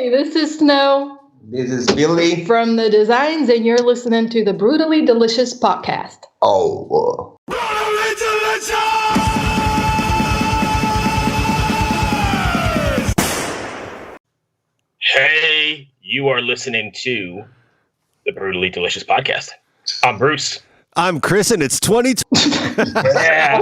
Hey, this is Snow. This is Billy. From The Designs, and you're listening to the Brutally Delicious podcast. Oh. Brutally Delicious! Hey, you are listening to the Brutally Delicious podcast. I'm Bruce. I'm Chris, and it's 2020. Yeah.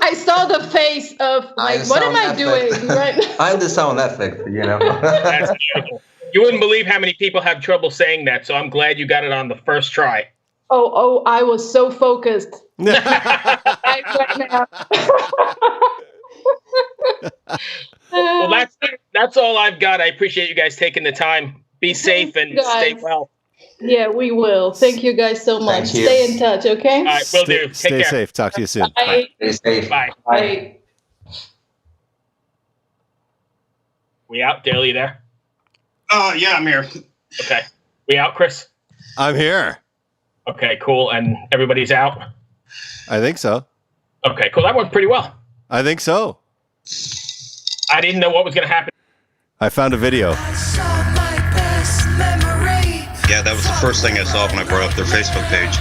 I saw the face of, like, what am I doing? Right? I'm the sound effect, you know. That's beautiful. You wouldn't believe how many people have trouble saying that, so I'm glad you got it on the first try. Oh, I was so focused. Well, that's all I've got. I appreciate you guys taking the time. Be safe and stay well. Yeah, we will. Thank you guys so much. Stay in touch, okay? All right, will do. Stay safe. Talk to you soon. Bye. Stay safe. Bye. Bye. We out? Dale, you there? Yeah, I'm here. Okay. We out, Chris? I'm here. Okay, cool. And everybody's out? I think so. Okay, cool. That went pretty well. I think so. I didn't know what was going to happen. I found a video. Yeah, that was the first thing I saw when I brought up their Facebook page.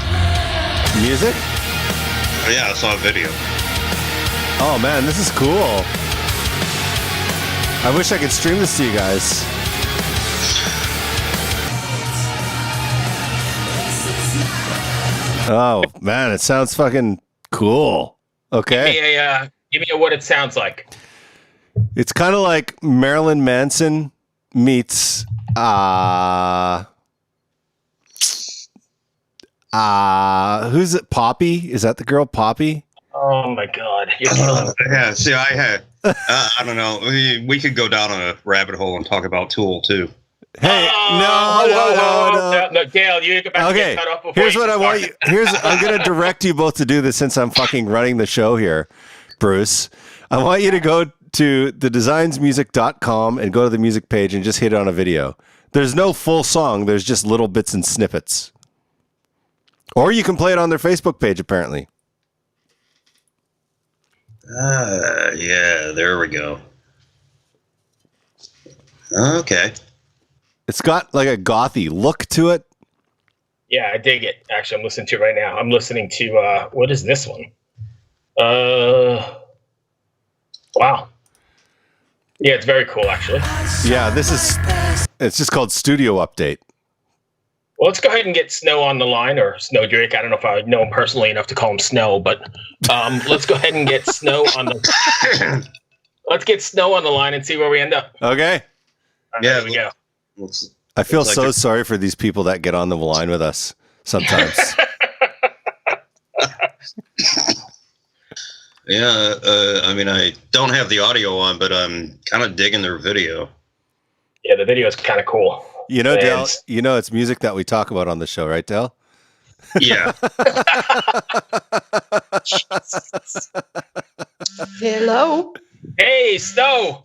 Music? Oh, yeah, I saw a video. Oh, man, this is cool. I wish I could stream this to you guys. Oh, man, it sounds fucking cool. Okay. Give me a what it sounds like. It's kind of like Marilyn Manson meets who's it? Poppy? Is that the girl Poppy? Oh my God! You're killing me. Yeah, see, I had, I don't know. We could go down a rabbit hole and talk about Tool too. Hey, no, Dale, you're about to get cut off before. Here's what I want you. I'm going to direct you both to do this since I'm fucking running the show here, Bruce. I want you to go to thedesignsmusic.com and go to the music page and just hit on a video. There's no full song. There's just little bits and snippets. Or you can play it on their Facebook page, apparently. Yeah, there we go. Okay. It's got like a gothy look to it. Yeah, I dig it. Actually, I'm listening to it right now. I'm listening to, what is this one? Wow. Yeah, it's very cool, actually. Yeah, it's just called Studio Update. Well, let's go ahead and get Snow on the line, or Sno Drake. I don't know if I know him personally enough to call him Snow, but let's go ahead and get Snow on the. Let's get Snow on the line and see where we end up. Okay. There we go. I feel so sorry for these people that get on the line with us sometimes. Yeah, I mean, I don't have the audio on, but I'm kind of digging their video. Yeah, the video is kind of cool. You know, Dale, it's music that we talk about on the show, right, Dale? Yeah. Hello. Hey, Snow.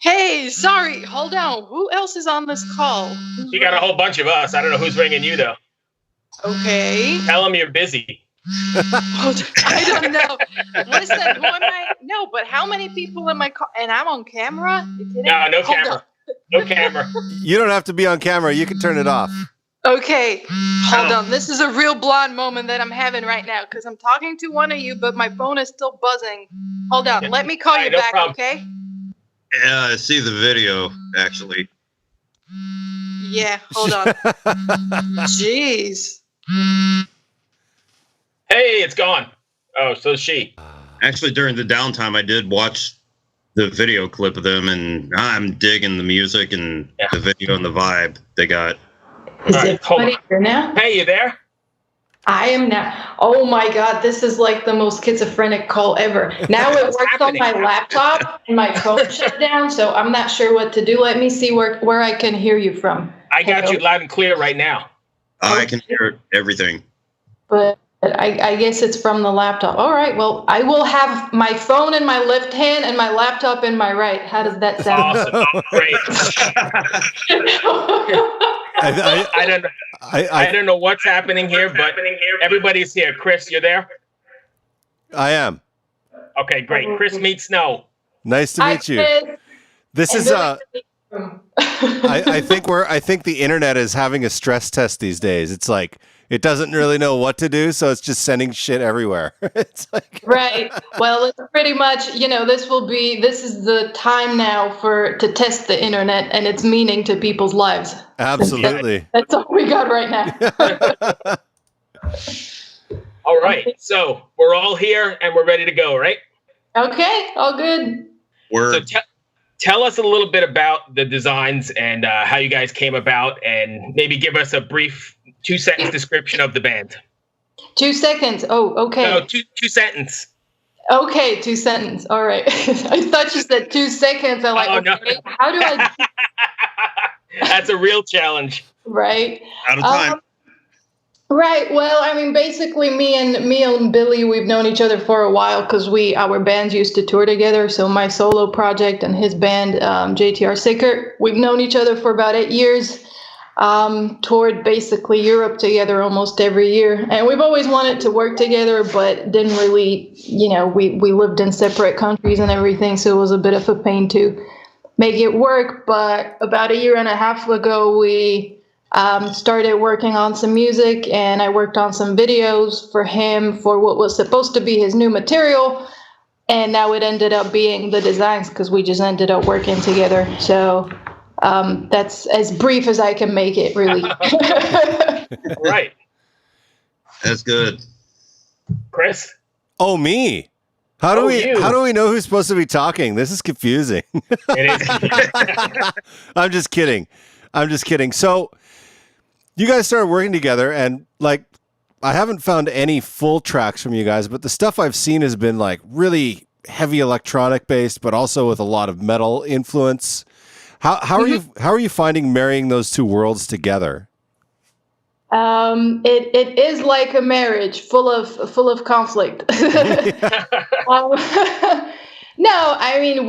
Hey, sorry, hold on. Who else is on this call? You got a whole bunch of us. I don't know who's ringing you, though. Okay. Tell them you're busy. I don't know. Listen, who am I? No, but how many people am I call? And I'm on camera? You kidding? No Hold camera. on. No camera. You don't have to be on camera. You can turn it off. Okay, hold on. This is a real blonde moment that I'm having right now because I'm talking to one of you, but my phone is still buzzing. Hold on. Let me call you no back, problem. okay? Yeah, I see the video, actually. Yeah, hold on. Jeez. Hey, it's gone. Oh, so is she. Actually, during the downtime, I did watch the video clip of them, and I'm digging the music and the video and the vibe they got. Is All right, it funny here now? Hey, you there? I am now. Oh my God, this is like the most schizophrenic call ever. Now it works on my laptop and my phone shut down, so I'm not sure what to do. Let me see where I can hear you from. I got you loud and clear right now. I can hear everything. But I guess it's from the laptop. All right, well, I will have my phone in my left hand and my laptop in my right. How does that sound? Awesome. Oh, great. I don't know what's happening here, but everybody's here. Chris, you're there? I am. Okay, great. Chris meets Snow. Nice to meet you. Chris. This And is I think the internet is having a stress test these days. It's like it doesn't really know what to do, so it's just sending shit everywhere. It's like Right. Well, it's pretty much, this is the time now to test the internet and its meaning to people's lives. absolutely. That's all we got right now. All right. So we're all here and we're ready to go, right? Okay, all good. We're So tell us a little bit about the designs and how you guys came about, and maybe give us a brief 2-sentence description of the band. 2 seconds. Oh, okay. No, two sentence. Okay, 2 sentence. All right. I thought you said 2 seconds. I'm like, Oh, no. okay, how do I? That's a real challenge. Right. out of time. Right. Well, I mean, basically, me and Billy, we've known each other for a while because our bands used to tour together. So my solo project and his band, JTR Sicker, we've known each other for about 8 years. Toured basically Europe together almost every year, and we've always wanted to work together, but didn't really. We lived in separate countries and everything, so it was a bit of a pain to make it work. But about 1.5 years ago, we started working on some music, and I worked on some videos for him for what was supposed to be his new material, and now it ended up being the designs because we just ended up working together. So that's as brief as I can make it, really. Right. That's good. Chris? Oh, me. How do we know who's supposed to be talking? This is confusing. It is. I'm just kidding. So you guys started working together, and like I haven't found any full tracks from you guys, but the stuff I've seen has been like really heavy electronic based, but also with a lot of metal influence. How are you finding marrying those two worlds together? It is like a marriage full of conflict. No, I mean,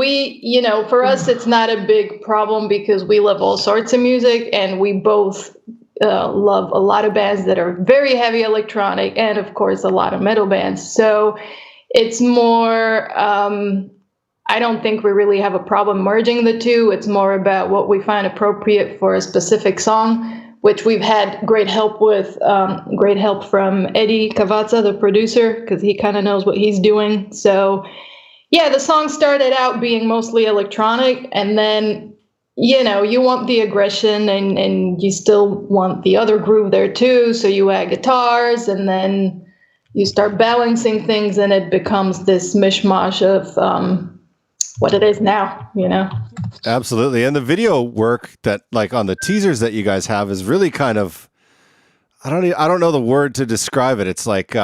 for us, it's not a big problem because we love all sorts of music, and we both love a lot of bands that are very heavy electronic, and of course, a lot of metal bands. So it's more, I don't think we really have a problem merging the two. It's more about what we find appropriate for a specific song, which we've had great help from Eddie Cavazza, the producer, because he kind of knows what he's doing. So yeah, the song started out being mostly electronic, and then, you want the aggression and you still want the other groove there too. So you add guitars, and then you start balancing things, and it becomes this mishmash of what it is now, Absolutely. And the video work that like on the teasers that you guys have is really kind of, I don't know the word to describe it. It's like,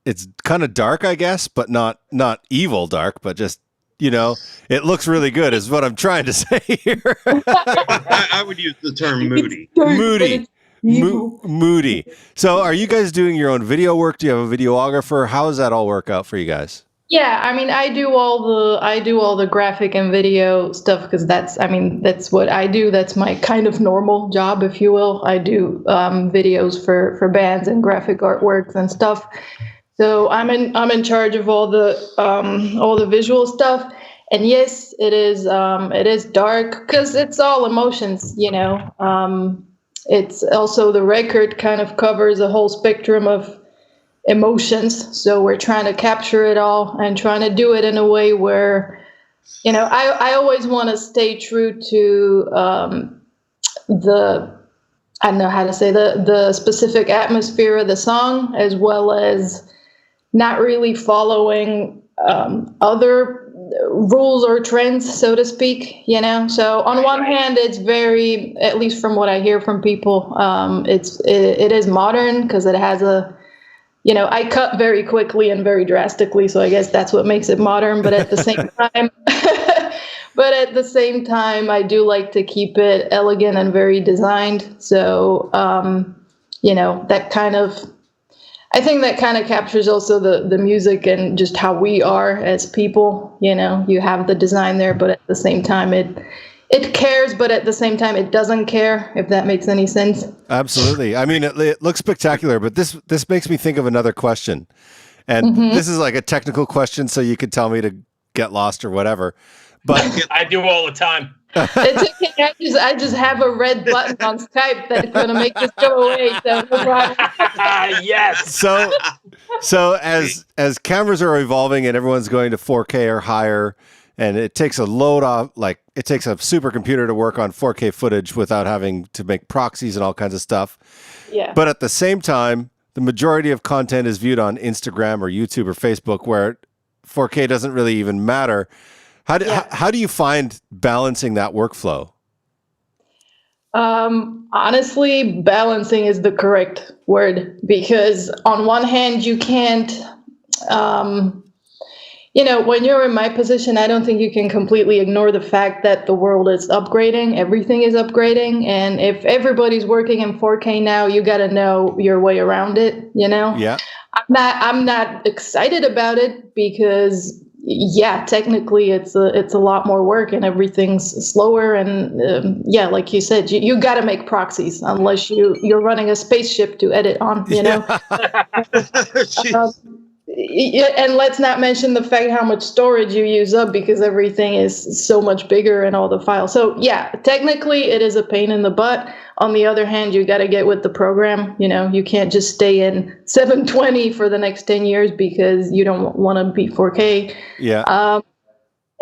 it's kind of dark, I guess, but not evil dark, but just, it looks really good is what I'm trying to say here. I would use the term moody. Moody. So are you guys doing your own video work? Do you have a videographer? How does that all work out for you guys? Yeah, I mean, I do all the graphic and video stuff because that's what I do. That's my kind of normal job, if you will. I do videos for bands and graphic artworks and stuff. So I'm in charge of all the visual stuff. And yes, it is dark because it's all emotions, It's also the record kind of covers a whole spectrum of emotions, so we're trying to capture it all and trying to do it in a way where, I always want to stay true to I don't know how to say the specific atmosphere of the song, as well as not really following other rules or trends, so to speak, So on one hand, it's very, at least from what I hear from people, it is modern because it has I cut very quickly and very drastically, so I guess that's what makes it modern. But at the same time, I do like to keep it elegant and very designed. So, I think that kind of captures also the music and just how we are as people. You have the design there, but at the same time, it cares, but at the same time, it doesn't care, if that makes any sense. Absolutely. I mean, it looks spectacular, but this makes me think of another question. And this is like a technical question, so you could tell me to get lost or whatever. But I do all the time. It's okay. I just have a red button on Skype that's gonna make this go away. So no problem. Yes. So as cameras are evolving and everyone's going to 4K or higher, and it takes a load off, like it takes a supercomputer to work on 4K footage without having to make proxies and all kinds of stuff. Yeah. But at the same time, the majority of content is viewed on Instagram or YouTube or Facebook, where 4K doesn't really even matter. How do you find balancing that workflow? Honestly, balancing is the correct word, because on one hand, you can't, when you're in my position, I don't think you can completely ignore the fact that the world is upgrading. Everything is upgrading. And if everybody's working in 4K now, you got to know your way around it, Yeah. I'm not excited about it because technically it's a lot more work and everything's slower. And like you said, you got to make proxies unless you're running a spaceship to edit on, and let's not mention the fact how much storage you use up because everything is so much bigger and all the files. So technically it is a pain in the butt. On the other hand, you got to get with the program. You can't just stay in 720 for the next 10 years because you don't want to be 4K. Yeah.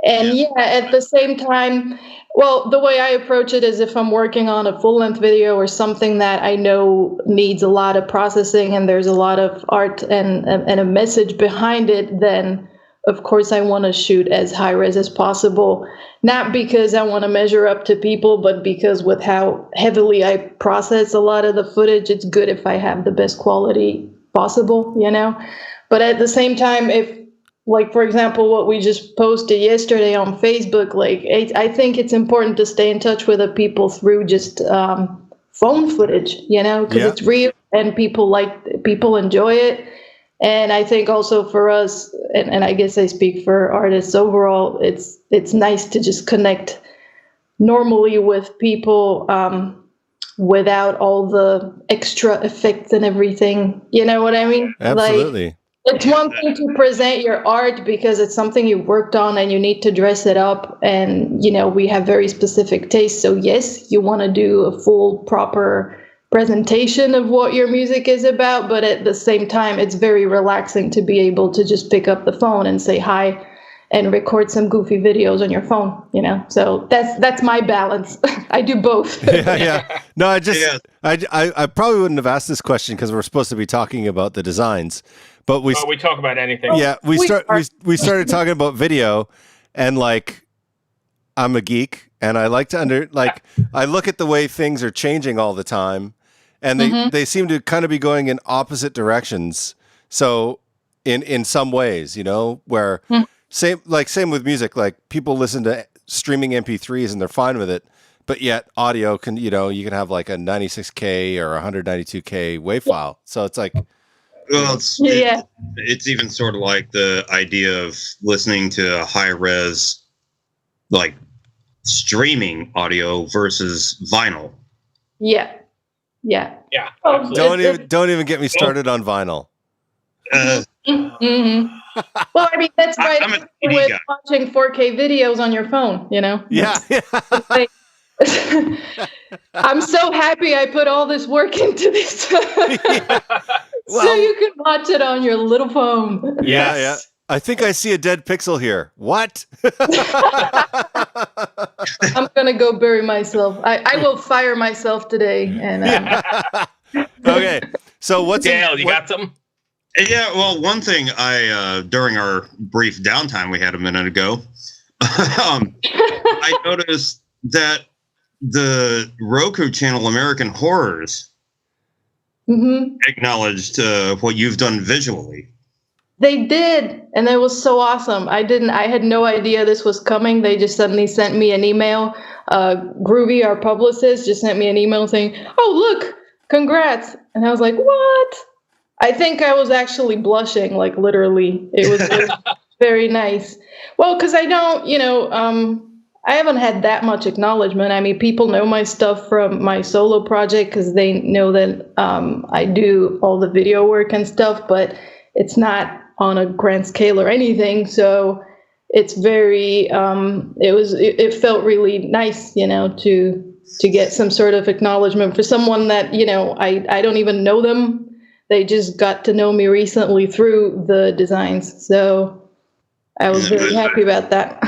At the same time, well, the way I approach it is if I'm working on a full-length video or something that I know needs a lot of processing and there's a lot of art and a message behind it, then of course I want to shoot as high res as possible. Not because I want to measure up to people, but because with how heavily I process a lot of the footage, it's good if I have the best quality possible, But at the same time, if, like, for example, what we just posted yesterday on Facebook, I think it's important to stay in touch with the people through just phone footage, because it's real and people enjoy it. And I think also for us, and I guess I speak for artists overall, it's nice to just connect normally with people without all the extra effects and everything. You know what I mean? Absolutely. It's one thing to present your art because it's something you worked on and you need to dress it up. And, we have very specific tastes. So yes, you want to do a full, proper presentation of what your music is about. But at the same time, it's very relaxing to be able to just pick up the phone and say hi and record some goofy videos on your phone, So that's my balance. I do both. Yeah. No, I probably wouldn't have asked this question because we're supposed to be talking about the designs. But we talk about anything. Yeah, we started talking about video, and I'm a geek, and I like to I look at the way things are changing all the time, and they seem to kind of be going in opposite directions. So in some ways, where same with music, people listen to streaming MP3s and they're fine with it, but yet audio can you can have a 96K or 192K WAV file. So it's like. Well, it's even sort of like the idea of listening to high res, streaming audio versus vinyl. Yeah. Don't even get me started on vinyl. Well, I mean that's right with watching 4K videos on your phone. Yeah. I'm so happy I put all this work into this. Well, so you can watch it on your little phone. Yes. Yeah. I think I see a dead pixel here. What? I'm gonna go bury myself. I will fire myself today. And Okay. So what's Dale? You got something? Yeah. Well, one thing during our brief downtime we had a minute ago, I noticed that the Roku channel American Horrors acknowledged what you've done visually. They did, and it was so awesome. I had no idea this was coming. They just suddenly sent me an email. Groovy, our publicist, just sent me an email saying, "Oh, look, congrats!" And I was like, "What?" I think I was actually blushing, literally. It was very nice. Well, because I don't, I haven't had that much acknowledgement. I mean, people know my stuff from my solo project because they know that I do all the video work and stuff, but it's not on a grand scale or anything. So it's very it felt really nice, to get some sort of acknowledgement for someone that, I don't even know them. They just got to know me recently through the designs. So I was very happy about that.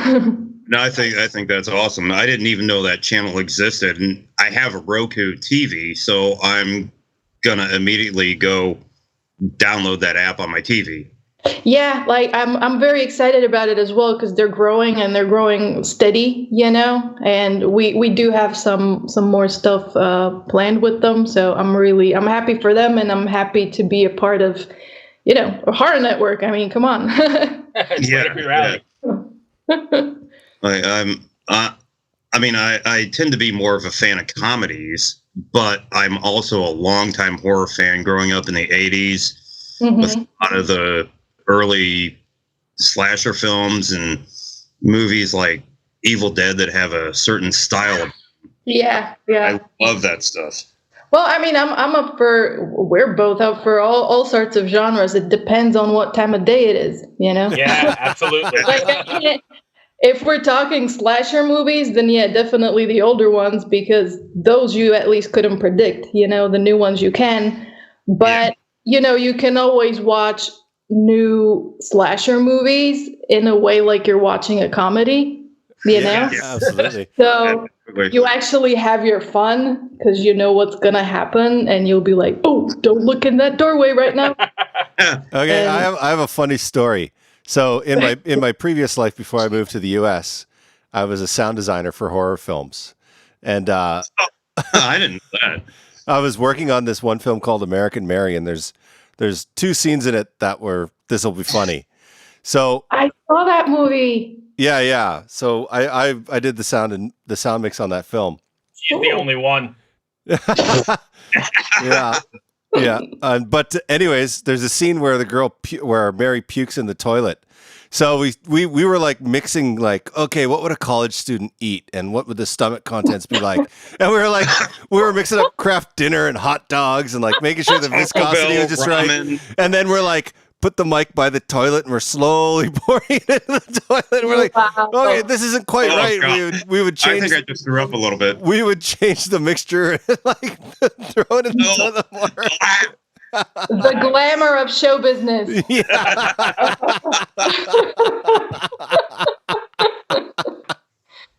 No, I think that's awesome. I didn't even know that channel existed, and I have a Roku TV, so I'm gonna immediately go download that app on my TV. Yeah, like I'm very excited about it as well because they're growing and they're growing steady, and we do have some more stuff planned with them. So I'm happy for them, and I'm happy to be a part of, a horror network. I mean, come on. It's right up your alley. I tend to be more of a fan of comedies, but I'm also a longtime horror fan growing up in the 80s with a lot of the early slasher films and movies like Evil Dead that have a certain style. Yeah. I love that stuff. Well, I mean, we're both up for all sorts of genres. It depends on what time of day it is, Yeah, absolutely. Like, if we're talking slasher movies, then yeah, definitely the older ones, because those you at least couldn't predict, the new ones you can. But, you can always watch new slasher movies in a way like you're watching a comedy, know? Yeah, absolutely. So you actually have your fun because you know what's going to happen, and you'll be like, oh, don't look in that doorway right now. Okay, I have a funny story. So in my previous life before I moved to the US, I was a sound designer for horror films. And I didn't know that. I was working on this one film called American Mary, and there's 2 scenes in it that were, this will be funny. So I saw that movie. Yeah. So I did the sound mix on that film. You're the only one. Yeah. But anyways, there's a scene where where Mary pukes in the toilet. So we were like mixing, like, okay, what would a college student eat, and what would the stomach contents be like? And we were mixing up craft dinner and hot dogs and like making sure the viscosity was just right. And then we're like, put the mic by the toilet, and we're slowly pouring it into the toilet. And we're like, okay, this isn't quite right. God. We would change. I think I just threw up a little bit. We would change the mixture and like throw it in the toilet more. The glamour of show business. Yeah.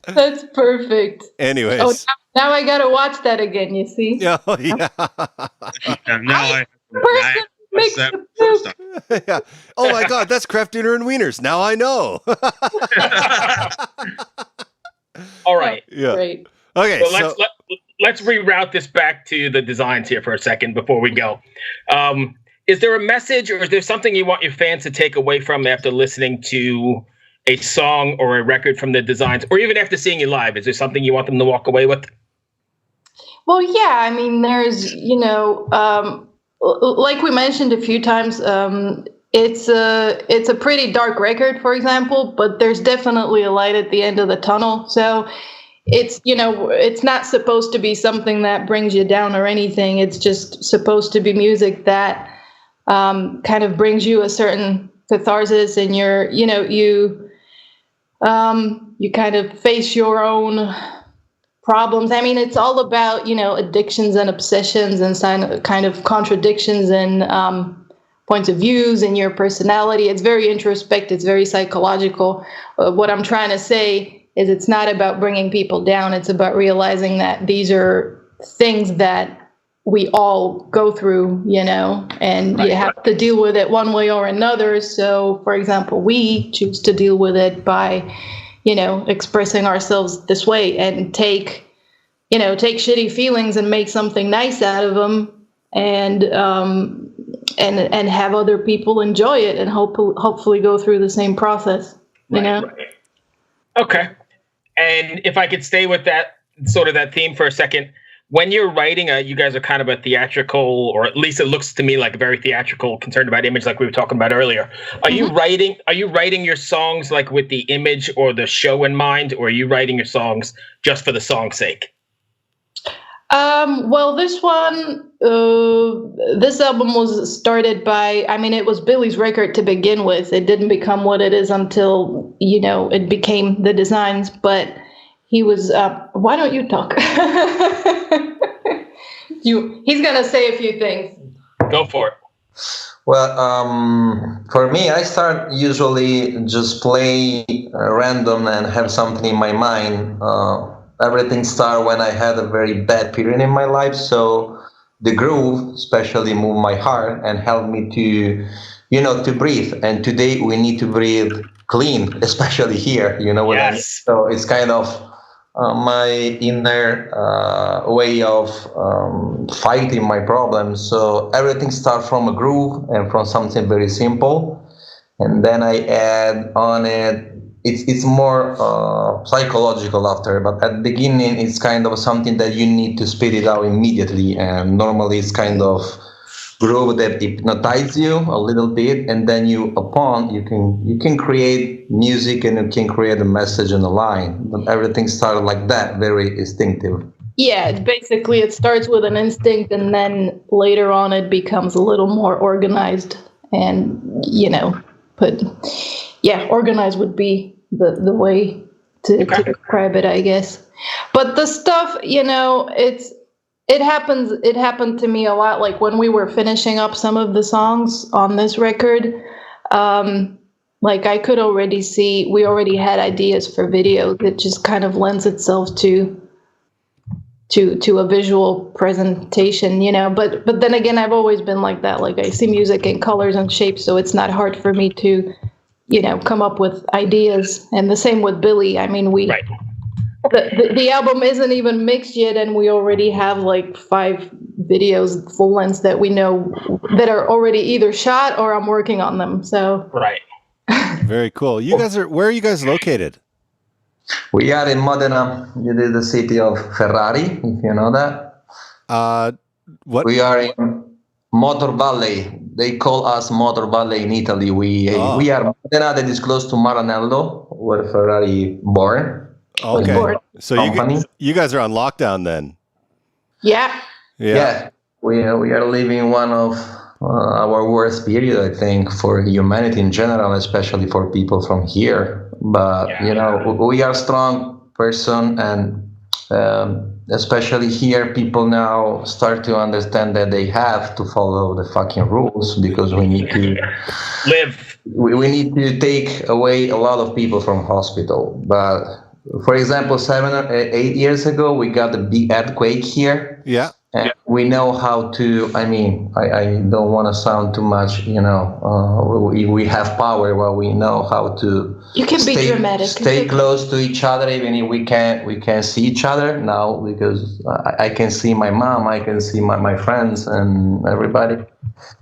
That's perfect. Anyways. Oh, now I gotta watch that again, you see? Yeah. Now I Makes that the first poop. time. Yeah. Oh my God, that's craft dinner and wieners. Now I know. All right. Yeah. Great. Okay. So let's reroute this back to the designs here for a second before we go. Is there a message, or is there something you want your fans to take away from after listening to a song or a record from the designs, or even after seeing you live? Is there something you want them to walk away with? Well, yeah. I mean, there's, like we mentioned a few times, it's a pretty dark record, for example, but there's definitely a light at the end of the tunnel. So it's, it's not supposed to be something that brings you down or anything. It's just supposed to be music that kind of brings you a certain catharsis, and you kind of face your own problems. I mean, it's all about, addictions and obsessions and kind of contradictions and points of views in your personality. It's very introspective. It's very psychological. What I'm trying to say is it's not about bringing people down. It's about realizing that these are things that we all go through, and you have to deal with it one way or another. So, for example, we choose to deal with it by, expressing ourselves this way, and take shitty feelings and make something nice out of them, and have other people enjoy it, and hopefully go through the same process, Right. Okay. And if I could stay with that sort of that theme for a second, when you're writing, you guys are kind of a theatrical, or at least it looks to me like very theatrical, concerned about image, like we were talking about earlier. Are you writing your songs like with the image or the show in mind, or are you writing your songs just for the song's sake? Well, this album was started by, I mean, it was Billy's record to begin with. It didn't become what it is until, it became the Designs, but he was, why don't you talk? He's going to say a few things. Go for it. Well, for me, I start usually just play random and have something in my mind. Everything started when I had a very bad period in my life. So the groove especially moved my heart and helped me to breathe. And today we need to breathe clean, especially here. You know what I mean? So it's kind of my inner way of fighting my problems. So everything starts from a groove and from something very simple, and then I add on it. It's more psychological after, but at the beginning it's kind of something that you need to spit it out immediately, and normally it's kind of groove that hypnotize you a little bit, and then you can create music and you can create a message in a line. But everything started like that, very instinctive. Yeah, basically it starts with an instinct, and then later on it becomes a little more organized, and organized would be the way to describe it, I guess. But the stuff, it happened to me a lot. Like when we were finishing up some of the songs on this record, like I could already see we already had ideas for video that just kind of lends itself to a visual presentation, but then again, I've always been like that. Like I see music in colors and shapes, so it's not hard for me to come up with ideas. And the same with Billy. I mean, the album isn't even mixed yet, and we already have like 5 videos, full lengths that we know that are already either shot or I'm working on them. So very cool. Where are you guys located? We are in Modena. It is the city of Ferrari, if you know that. What? We are in Motor Valley. They call us Motor Valley in Italy. We are Modena, that is close to Maranello, where Ferrari born. Okay. So you guys are on lockdown then? Yeah. We are living one of our worst period, I think, for humanity in general, especially for people from here. But we are strong person, and especially here, people now start to understand that they have to follow the fucking rules, because we need to live. We need to take away a lot of people from hospital. But for example, 7 or 8 years ago, we got a big earthquake here. Yeah. And we know how to, I don't want to sound too much, we have power, well, we know how to you can be dramatic. Stay close to each other, even if we can't see each other now, because I can see my mom, I can see my friends and everybody.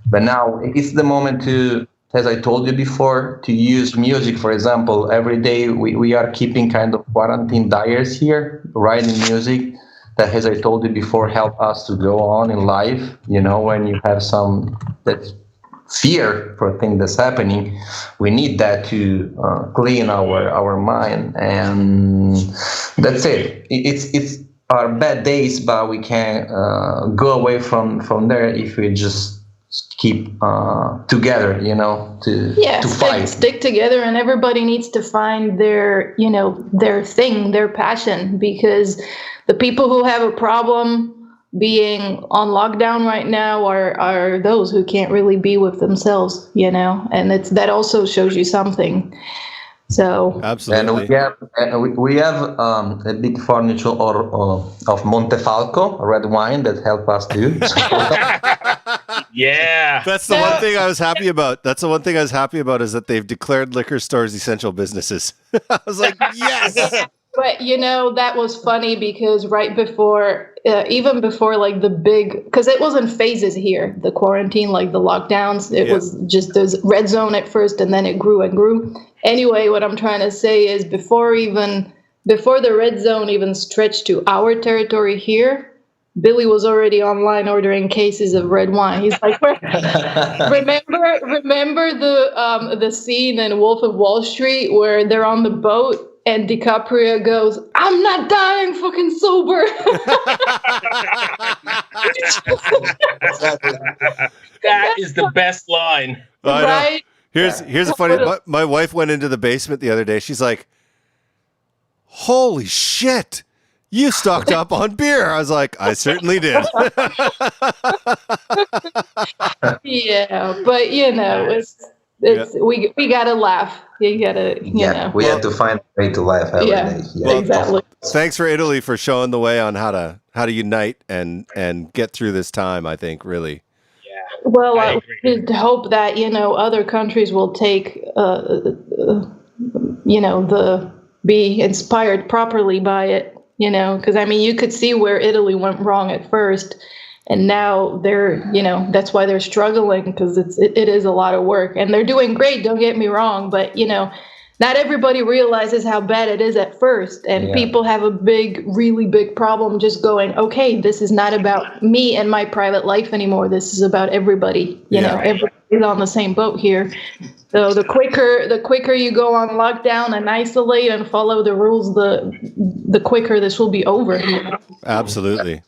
But now it's the moment to, as I told you before, to use music. For example, every day we are keeping kind of quarantine diaries here, writing music that, as I told you before, help us to go on in life. When you have that fear for a thing that's happening, we need that to clean our mind, and that's it. It's our bad days, but we can go away from there if we just keep together, to fight. Stick together, and everybody needs to find their thing, their passion, because the people who have a problem being on lockdown right now are those who can't really be with themselves, and that also shows you something. So absolutely. And we have a big furniture of Montefalco red wine that help us too. Yeah. That's the one thing I was happy about. That's the one thing I was happy about, is that they've declared liquor stores essential businesses. I was like, yes. But that was funny, because right before, even before like the big, because it was in phases here, the quarantine, like the lockdowns, it was just this red zone at first, and then it grew and grew. Anyway, what I'm trying to say is before the red zone even stretched to our territory here, Billy was already online ordering cases of red wine. He's like, remember the scene in Wolf of Wall Street where they're on the boat and DiCaprio goes, "I'm not dying fucking sober." That is the best line. I know. Right? Here's a funny. My wife went into the basement the other day. She's like, "Holy shit, you stocked up on beer." I was like, "I certainly did." Yeah, but we gotta laugh. You gotta, we have to find a way to laugh every day. Well, exactly. Thanks for Italy for showing the way on how to unite and get through this time. I think really. Well, I just hope that other countries will take be inspired properly by it. Because I mean, you could see where Italy went wrong at first, and now they're that's why they're struggling, because it is a lot of work, and they're doing great. Don't get me wrong, but not everybody realizes how bad it is at first, and people have a really big problem just going, okay, this is not about me and my private life anymore. This is about everybody. Everybody's on the same boat here. So the quicker you go on lockdown and isolate and follow the rules, the quicker this will be over. Absolutely.